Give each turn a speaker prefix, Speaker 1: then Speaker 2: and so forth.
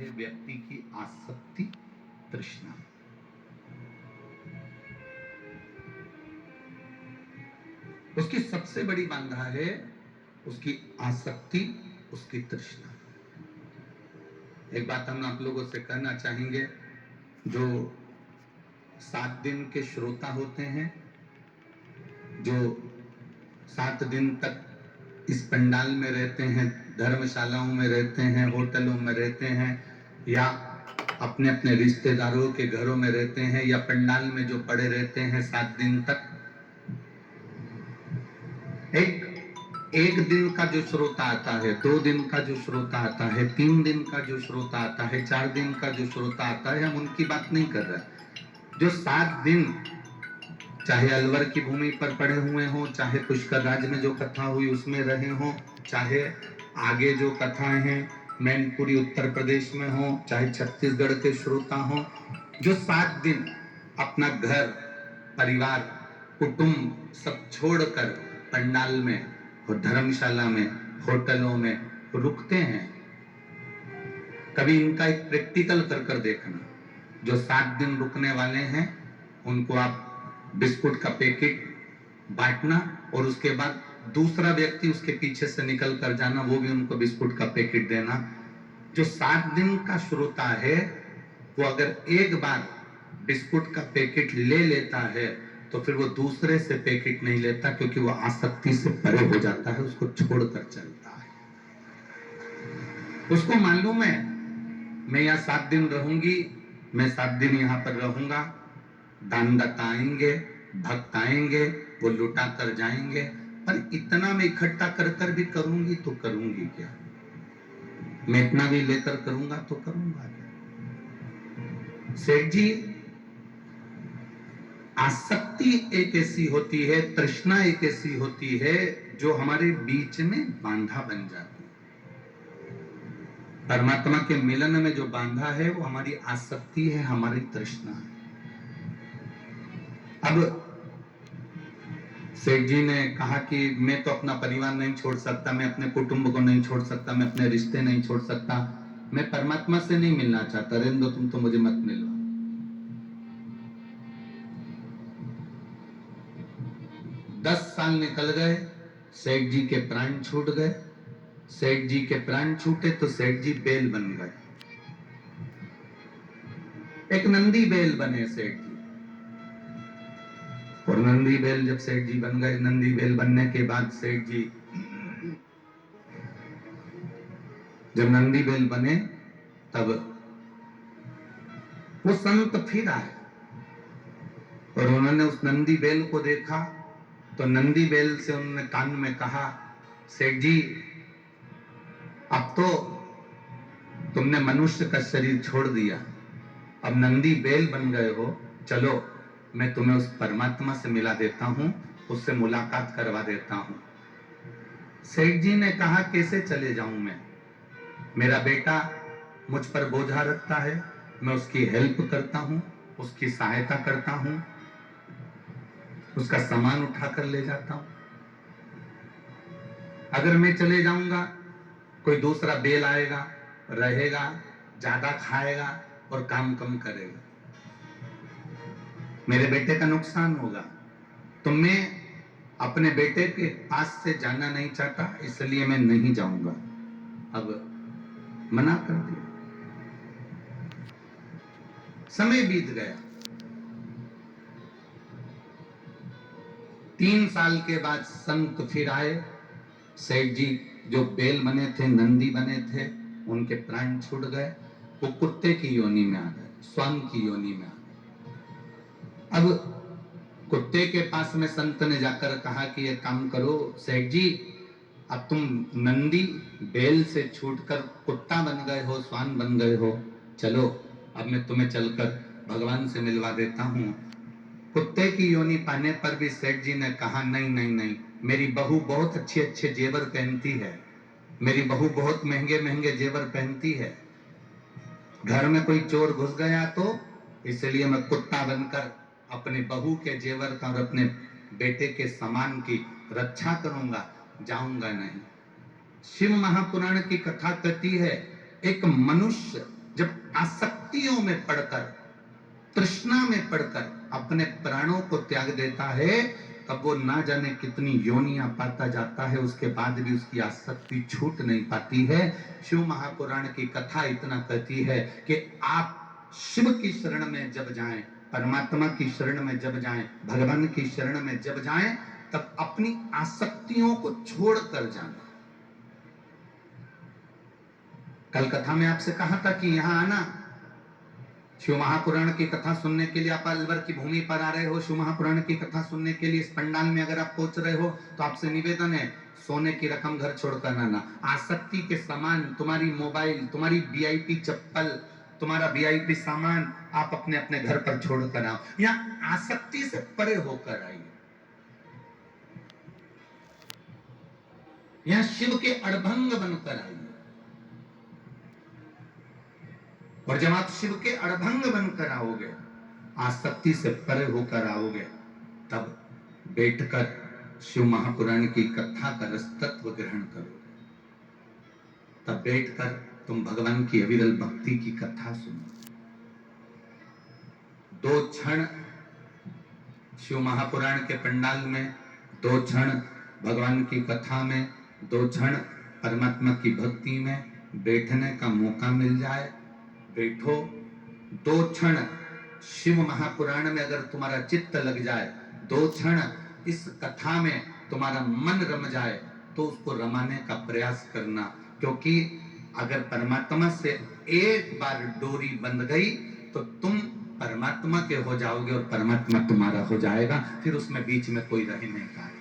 Speaker 1: है व्यक्ति की आसक्ति, तृष्णा। उसकी सबसे बड़ी बाधा है उसकी आसक्ति, उसकी तृष्णा। एक बात हम आप लोगों से कहना चाहेंगे, जो 7 दिन के श्रोता होते हैं, जो 7 दिन तक इस पंडाल में रहते हैं, धर्मशालाओं में रहते हैं, होटलों में रहते हैं, या अपने अपने रिश्तेदारों के घरों में रहते हैं, या पंडाल में जो पड़े रहते हैं 7 दिन तक, एक दिन का जो श्रोता आता है, 2 दिन का जो श्रोता आता है, 3 दिन का जो श्रोता आता है, 4 दिन का जो श्रोता आता है, हम उनकी बात नहीं कर रहे। जो 7 दिन चाहे अलवर की भूमि पर पड़े हुए हों, चाहे पुष्कर राज में जो कथा हुई उसमें रहे हों, चाहे आगे जो कथाएं हैं मैनपुरी उत्तर प्रदेश में हो, चाहे छत्तीसगढ़ के श्रोता हों, जो 7 दिन अपना घर, परिवार, कुटुंब सब छोड़कर पंडाल में और धर्मशाला में, होटलों में रुकते हैं, कभी इनका एक प्रैक्टिकल कर देखना। जो 7 दिन रुकने वाले हैं उनको आप बिस्कुट का पैकेट बांटना और उसके बाद दूसरा व्यक्ति उसके पीछे से निकल कर जाना, वो भी उनको बिस्कुट का पैकेट देना। जो 7 दिन का श्रोता है वो अगर एक बार बिस्कुट का पैकेट ले लेता है तो फिर वो दूसरे से पैकेट नहीं लेता, क्योंकि वो आसक्ति से परे हो जाता है, उसको छोड़कर चलता है। उसको मालूम है मैं यहाँ 7 दिन रहूंगी, मैं 7 दिन यहाँ पर रहूंगा, दानदाता आएंगे, भक्त आएंगे, वो लुटा कर जाएंगे, पर इतना मैं इकट्ठा कर कर भी करूंगी तो करूंगी क्या? मैं इतना भी लेकर करूंगा तो करूंगा क्या? सेठ जी, आसक्ति एक ऐसी होती है, तृष्णा एक ऐसी होती है जो हमारे बीच में बांधा बन जाती है। परमात्मा के मिलन में जो बांधा है वो हमारी आसक्ति है, हमारी तृष्णा है। अब सेठ जी ने कहा कि मैं तो अपना परिवार नहीं छोड़ सकता, मैं अपने कुटुंब को नहीं छोड़ सकता, मैं अपने रिश्ते नहीं छोड़ सकता, मैं परमात्मा से नहीं मिलना चाहता, रहने दो, तुम तो मुझे मत मिलवा। 10 साल निकल गए, सेठ जी के प्राण छूट गए। सेठ जी के प्राण छूटे तो सेठ जी बैल बन गए, एक नंदी बैल बने सेठ जी। और नंदी बैल जब सेठ जी बन गए, नंदी बैल बनने के बाद सेठ जी जब नंदी बैल बने तब वो संत फिर आए और उन्होंने उस नंदी बैल को देखा तो नंदी बैल से उन्होंने कान में कहा, सेठ जी अब तो तुमने मनुष्य का शरीर छोड़ दिया, अब नंदी बैल बन गए हो, चलो मैं तुम्हें उस परमात्मा से मिला देता हूं, उससे मुलाकात करवा देता हूं। सेठ जी ने कहा, कैसे चले जाऊं मैं? मेरा बेटा मुझ पर बोझा रखता है, मैं उसकी हेल्प करता हूं, उसकी सहायता करता हूं, उसका सामान उठाकर ले जाता हूं। अगर मैं चले जाऊंगा कोई दूसरा बैल आएगा, रहेगा, ज्यादा खाएगा और काम कम करेगा, मेरे बेटे का नुकसान होगा। तो मैं अपने बेटे के पास से जाना नहीं चाहता, इसलिए मैं नहीं जाऊंगा। अब मना कर दिया। समय बीत गया। 3 साल के बाद संत फिर आए। सेठ जी जो बैल बने थे, नंदी बने थे, उनके प्राण छूट गए, वो कुत्ते की योनि में आ गए, स्वान की योनि में आ गए। अब कुत्ते के पास में संत ने जाकर कहा कि ये काम करो सेठ जी, अब तुम नंदी बैल से छूटकर कुत्ता बन गए हो, स्वान बन गए हो, चलो अब मैं तुम्हें चलकर भगवान से मिलवा देता हूं। कुत्ते की योनि पाने पर भी सेठ जी ने कहा, नहीं नहीं नहीं, मेरी बहू बहुत अच्छे अच्छे जेवर पहनती है, मेरी बहू बहुत महंगे महंगे जेवर पहनती है, घर में कोई चोर घुस गया तो इसलिए मैं कुत्ता बनकर अपने बहू के जेवर का और अपने बेटे के सामान की रक्षा करूंगा, जाऊंगा नहीं। शिव महापुराण की कथा कहती है, एक मनुष्य जब आसक्तियों में पड़कर, तृष्णा में पड़कर अपने प्राणों को त्याग देता है, तब वो ना जाने कितनी योनियां पाता जाता है, उसके बाद भी उसकी आसक्ति छूट नहीं पाती है। शिव महापुराण की कथा इतना कहती है कि आप शिव की शरण में जब जाएं, परमात्मा की शरण में जब जाएं, भगवान की शरण में जब जाएं, तब अपनी आसक्तियों को छोड़कर जाना। कल कथा में आपसे कहा था कि यहां आना, शिव महापुराण की कथा सुनने के लिए आप अलवर की भूमि पर आ रहे हो, शिव महापुराण की कथा सुनने के लिए इस पंडाल में अगर आप पहुंच रहे हो, तो आपसे निवेदन है, सोने की रकम घर छोड़कर आना। आसक्ति के सामान, तुम्हारी मोबाइल, तुम्हारी वीआईपी चप्पल, तुम्हारा वीआईपी सामान आप अपने अपने घर पर छोड़कर आओ। यहाँ आसक्ति से परे होकर आइए। यहाँ शिव के अड़भंग बनकर आइए। और जब आप शिव के अड़भंग बनकर आओगे, आसक्ति से परे होकर आओगे, तब बैठकर शिव महापुराण की कथा का रस तत्व ग्रहण करोगे। तब बैठकर तुम भगवान की अविरल भक्ति की कथा सुनो। 2 क्षण शिव महापुराण के पंडाल में, 2 क्षण भगवान की कथा में, 2 क्षण परमात्मा की भक्ति में बैठने का मौका मिल जाए, बैठो। 2 क्षण शिव महापुराण में अगर तुम्हारा चित्त लग जाए, 2 क्षण इस कथा में तुम्हारा मन रम जाए, तो उसको रमाने का प्रयास करना। क्योंकि अगर परमात्मा से एक बार डोरी बंध गई, तो तुम परमात्मा के हो जाओगे और परमात्मा तुम्हारा हो जाएगा, फिर उसमें बीच में कोई रह नहीं पाएगा।